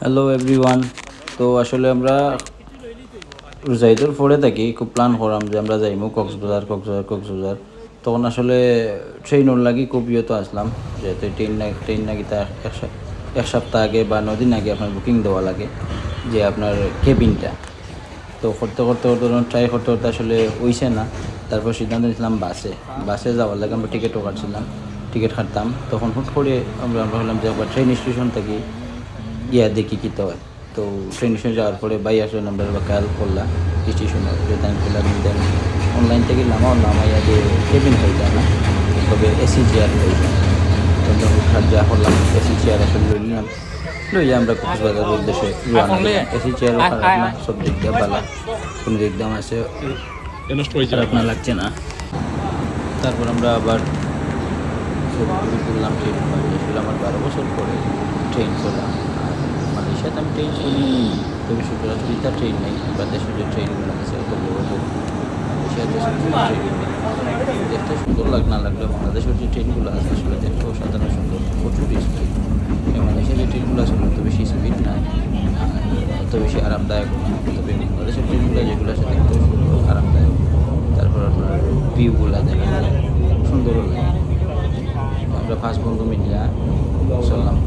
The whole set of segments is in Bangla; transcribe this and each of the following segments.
Hello everyone. তো আসলে আমরা রোজাইদুর পরে থাকি খুব প্ল্যান করাম যে আমরা যাইমু কক্সবাজার। তখন আসলে ট্রেনর লাগি খুব ইয়েতো আসলাম, যেহেতু ট্রেন নাকি তা এক সপ্তাহ আগে বা 9 দিন আগে আপনার বুকিং দেওয়া লাগে, যে আপনার কেবিনটা। তো করতে ট্রাই করতে আসলে হইছে না। তারপর সিদ্ধান্ত নিয়েছিলাম বাসে যাওয়ার লাগে। আমরা টিকিটও কাটছিলাম, টিকিট কাটতাম তখন হুট করে আমরা হলাম যে একবার ট্রেন স্টেশন থেকে দেখি কী হয়। তো ট্রেন স্টেশনে যাওয়ার পরে ভাই আসলে নাম্বার বা খেয়াল করলাম স্টেশনে যে টাইম করলাম দেন অনলাইন থেকে নামাইয়া যে কেবিন হইতাম না, তবে এসি চেয়ার হইতাম। তখন হুটহাট যা করলাম এসি চেয়ার আসলে লইয়া আমরা কক্সবাজারের উদ্দেশ্যে রওনা দিলাম। এসি চেয়ারও খারাপ না, সব দিক দিয়ে ভালো, কোনো দিক দাম আছে, খারাপ না লাগছে না। তারপর আমরা আবার ছবি তুললাম। ট্রেন আসলে আমার 12 বছর পরে ট্রেন চলা। আর মালয়েশিয়াতে আমি ট্রেন শুনি, তবে সচরাচর তার ট্রেন নেই। আমরা দেশে যে ট্রেনগুলো আছে অত বড় বড়, মালয়েশিয়াতে ট্রেন নেই। দেখতে সুন্দর না লাগলেও বাংলাদেশের যে ট্রেনগুলো আছে আসলে দেখতে অসাধারণ সুন্দর, প্রচুর স্পিড। মালয়েশিয়ার যে ট্রেনগুলো আছে অত বেশি স্পিড না, অত বেশি আরামদায়ক না। তবে বাংলাদেশের ট্রেনগুলো যেগুলো আছে দেখতেও সুন্দর, আরামদায়ক। তারপর আপনার ভিউগুলো দেখা যায়, সুন্দরও লাগে। আমরা 5 বন্ধু মিলিয়া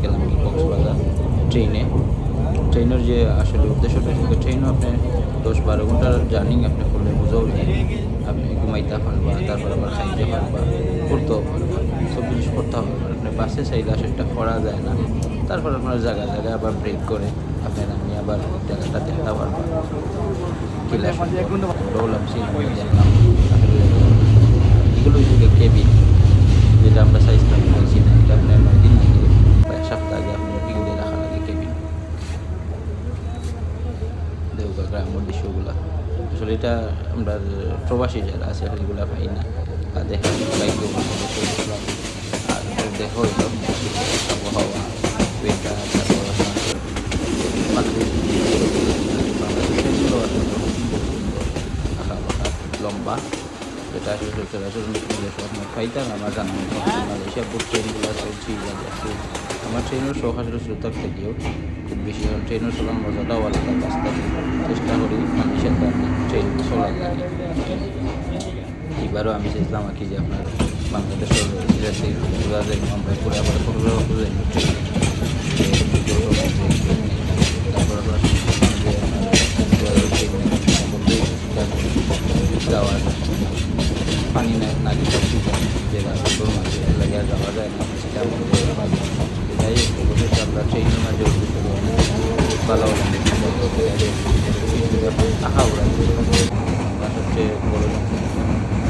গেলাম কি কক্সবাজার ট্রেনের যে আসলে উদ্দেশ্যটা ছিল, ট্রেনও আপনি 10-12 ঘন্টার জার্নি আপনি করলে বুঝাও যায়। আপনি ঘুমাইতে পারবা, তারপর আবার খাইতে পারবা, করতেও পারবা, সব জিনিস করতে হবে। আপনি বাসে চাইলে সেটা করা যায় না। তারপর আপনার জায়গায় আবার ব্রেক করে আপনি নামিয়ে আবার জায়গাটা দেখতে পারবা। কিলা ডোলাম সিনেমা দেখলাম। এগুলো হচ্ছে কেবিন, যেটা আমরা চাইছিলাম বলছি না, এটা আপনার 9 দিন আগে বা এক সপ্তাহ আগে আপনার বুকিং দিয়ে রাখা লাগে কেবিন। দেওঘর গ্রামের দৃশ্যগুলো আসলে এটা আমরা প্রবাসী যারা আছে এগুলো পাই না, আর দেখা বাইক আর দেখা হইল আবহাওয়া, ওয়েদার, তারপর বাংলাদেশেরগুলো আসলে খুব সুন্দর, আঁকা বাঁকা, লম্বা, যেটা আসলে সচরাচর আপনার পাইতাম আমার জানা মতো। মালয়েশিয়া বুক ট্রেনগুলো চলছি যাচ্ছি। আমার ট্রেনের শখ আসলে শুরু থাকতে গিয়েও খুব বেশি, কারণ ট্রেনের চলার মজাটাও আলাদা। বাস্তব চেষ্টা করি মালয়েশিয়াতে আমি ট্রেন চলার লাগে। এবারও আমি চেয়েছিলাম আর কি যে আপনার বাংলাদেশের সিলেটে ঘোরা যায়, আমরা ঘুরে আবার ফটোগ্রাফ করে ট্রেন, তারপর আবার যাওয়ার পানি না যেটা সুন্দর মাঝে লাগে যাওয়া যায় না, সেটা আমাদের যাই অবশ্যই আমরা ট্রেনের মাঝে ভালো আঁকা ওরা আমরা সবচেয়ে বড়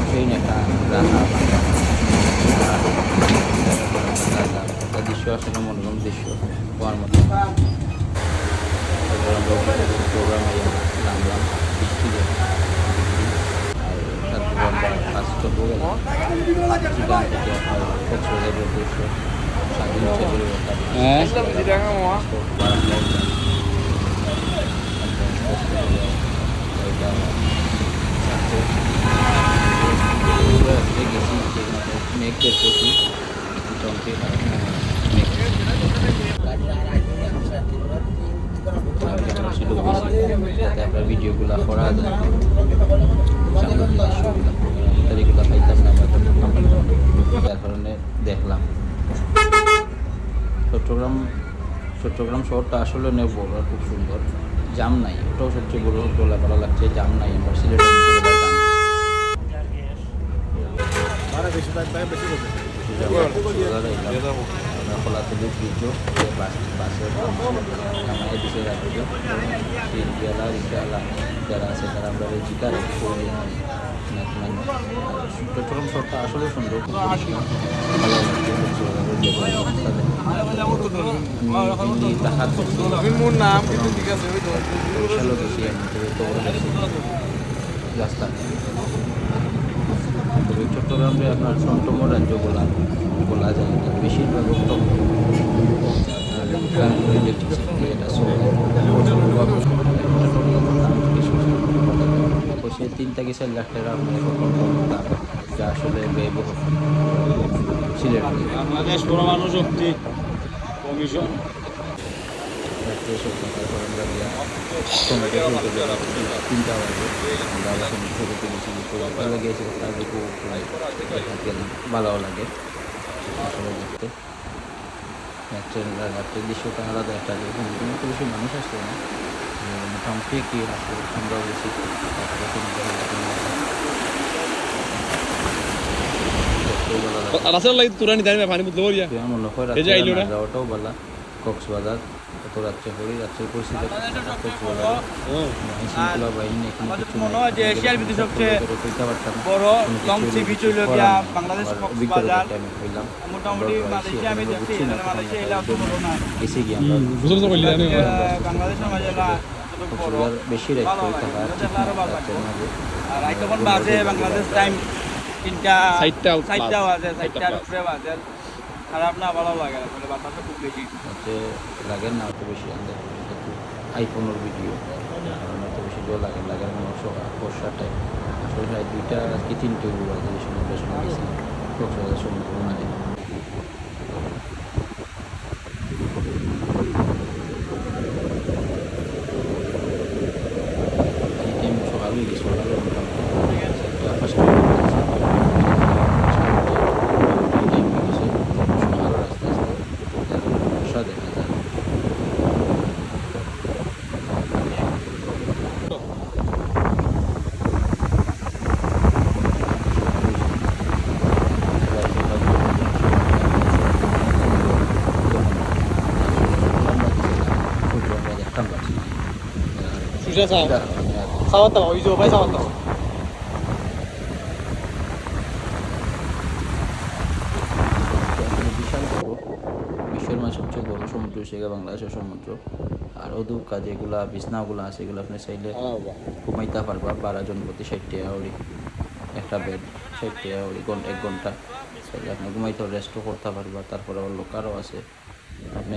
ট্রেন একটা রাখা দৃশ্য আসলে মনোরম দৃশ্য হওয়ার মতো। তারপর আমরা প্রোগ্রামে নামলাম বৃষ্টিতে। আর তারপর আমরা ফার্স্ট হয়ে গেলাম সেখান থেকে আপনার কক্সবাজারের উদ্দেশ্য স্বাধীন মেঘ দেখতেছি মোটামুটি যাতে আপনার ভিডিওগুলো করা যায়, এগুলো পাইতাম না যার কারণে দেখলাম। চট্টগ্রাম শহরটা আসলে অনেক বড় আর খুব সুন্দর, জাম নাই, ওটাও সবচেয়ে বড় ভালো লাগছে, জাম নাই। আমার সিলেটের খোলাতুলি ব্রিজ বাসে নামাই দিছে রাখছে রিক্সাওয়ালা যারা আছে তারা আমরা জিকার চট্টগ্রাম শহরটা আসলে সুন্দর, রাস্তা। তবে চট্টগ্রামে আপনার অন্যতম রাজ্য বলা যায়, বেশিরভাগ সে 3 থেকে 4 লাখ টাকা দাম, যা আসলে ব্যয়বহুল সিলেট। বাংলাদেশ পরমাণু শক্তি কমিশন রাত্রে এসে তারপর আমরা গিয়া সমুদ্র সৈকতে 3টা বাজে আমরা আবার সমুদ্র সৈকতে গেছি, তো ভালো লেগেছে, তার দেখো দেখা গেলাম, ভালোও লাগে আসলে দেখতে। রাত্রের দৃশ্যটা আলাদা একটা, সমুদ্রে তো বেশি মানুষ আসতো না, মোটামুটি কি আসলে আমরাও গেছি, তারপরে সমুদ্রে রাসেল লাই তুরানি দাঁড়িয়ে পানি বুঝতে পারিয়া মনে হয় এই যে আইলো না যাওয়াটাও ভালো। কক্সবাজার এত রাত্রে করি, রাত্রের পরিস্থিতি কক্সবাজার আইনশৃঙ্খলা বাহিনী এখানে কিছু মনে হয় যে এশিয়ার ভিতরে সবচেয়ে বড় লং সি বিচ হইল গিয়া বাংলাদেশ কক্সবাজার। মোটামুটি মালয়েশিয়া আমি দেখছি, মালয়েশিয়া এলাকা তো বড় না, এসে গিয়ে আমরা বুঝতে পারলি জানি বাংলাদেশের মাঝে কক্সবাজার বেশি রাত করে থাকা আরো ভালো লাগবে। আর রাত তখন বাজে বাংলাদেশ টাইম 3টা 4টা বাজে, 4টার উপরে বাজে। খারাপ না, ভালো লাগে, আসলে বাতাসটা খুব বেশি হচ্ছে লাগে না অত বেশি, আমাদের যেহেতু আইফোনের ভিডিও অত বেশি জল লাগার কোনো বর্ষার টাইম আসলে প্রায় 2টা কি 3টে বাজে এই সময় বেশ গেছি কক্সবাজার সমুদ্র মাঝে। এই টাইম সকাল হয়ে গেছে, সকালে মোটামুটি 4টা 5টা টাইম হয়ে গেছে, সকাল আস্তে আস্তে বর্ষা দেখা যায়। সুজা সাহ সাওয়াতা ওই যে ভাই সাওয়াতা বিশাল বড়, বিশ্বের মাঝে সবচেয়ে বড় সমুদ্র হিসেবে বাংলাদেশের সমুদ্র। আর অদূর যেগুলা বিছনাগুলো আছে এগুলো আপনি চাইলে ঘুমাইতে পারবা 12 জন প্রতি 60 টাকা করে একটা বেড, 60 টাকা করে 1 ঘন্টা চাইলে আপনি ঘুমাইতে রেস্টও করতে পারবা। তারপরে আবার লোকারও আছে, আপনি